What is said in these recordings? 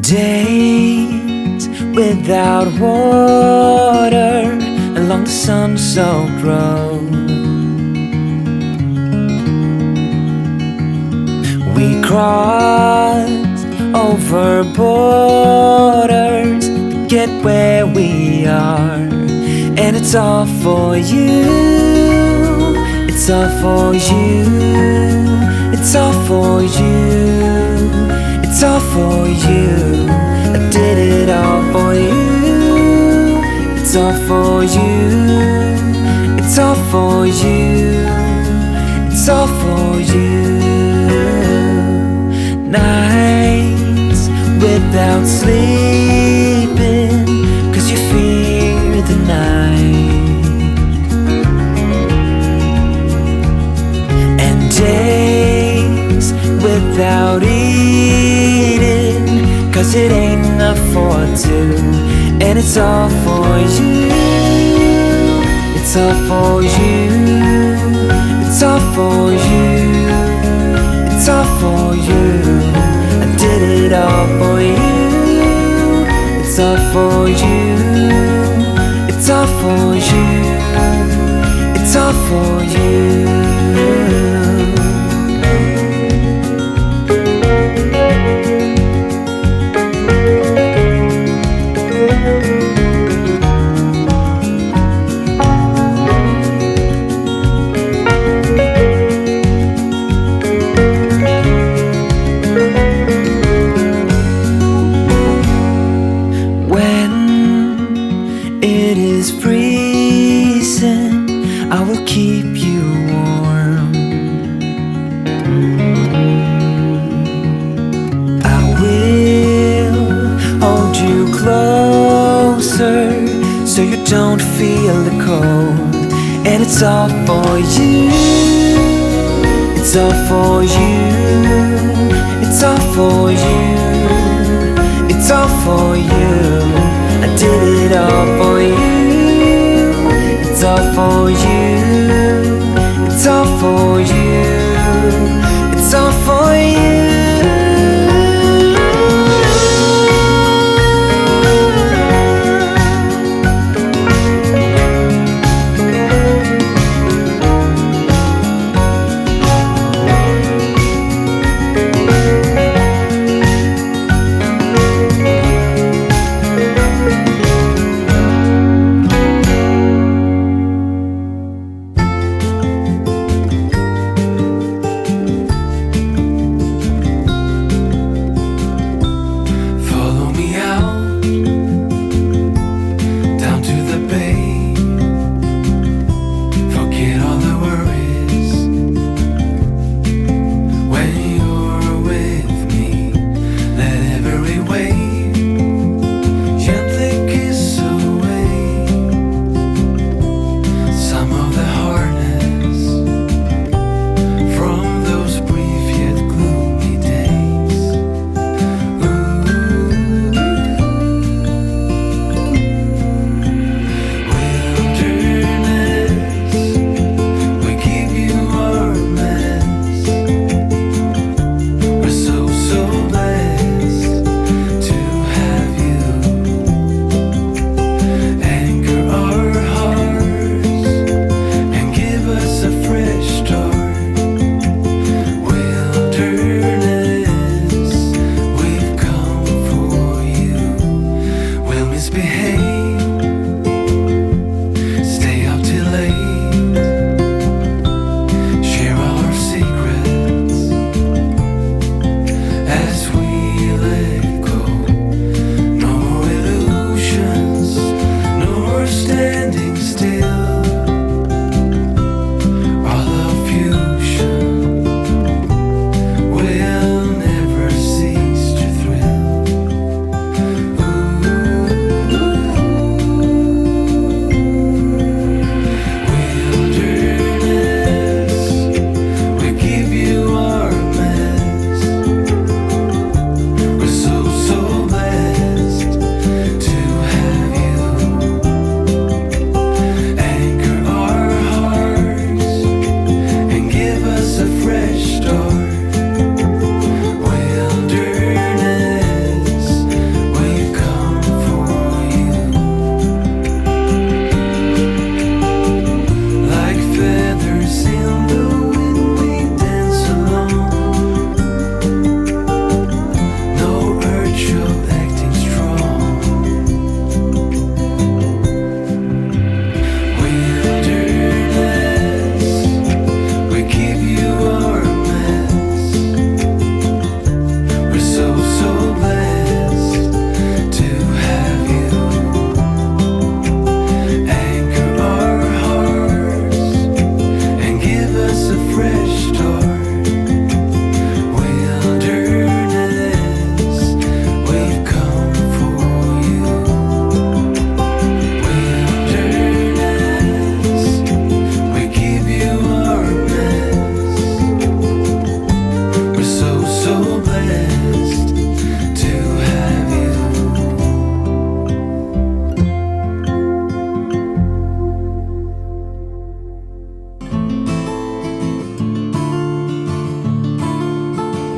Days without water along the sun-soaked road. We crossed over borders to get where we are, and it's all for you. It's all for you. It's all for you. It's all for you. I did it all for you. It's all for you. It's all for you. It's all for you. Nights without sleeping 'cause you fear the night, and days without eating 'cause it ain't enough for two. And it's all for you. It's all for you. It's all for you. It's all for you. I did it all for you. It's all for you. It's all for you. It's all for you. It is freezing, I will keep you warm. I will hold you closer so you don't feel the cold. And it's all for you. It's all for you. It's all for you. It's all for you. I did it all for you. It's all for you. It's all for you. It's all for you.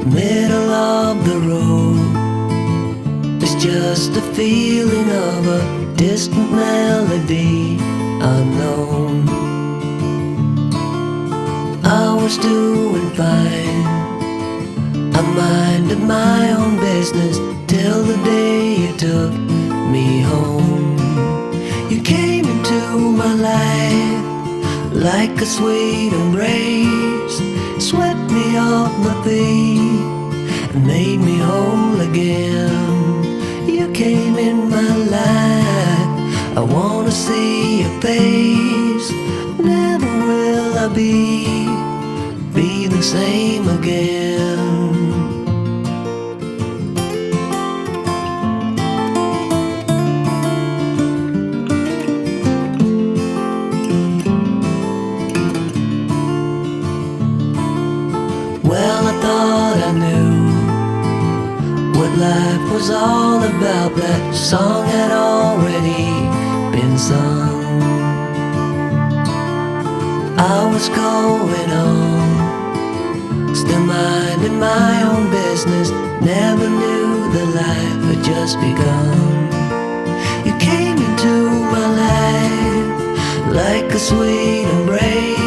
middle of the road. It's just a feeling of a distant melody unknown. I was doing fine, I minded my own business till the day you took me home. You came into my life like a sweet embrace, swept me off my feet and made me whole again. You came in my life, I wanna see your face. Never will I be the same again. Well, I thought I knew what life was all about. That song had already been sung. I was going on, still minding my own business. Never knew that life had just begun. You came into my life like a sweet embrace,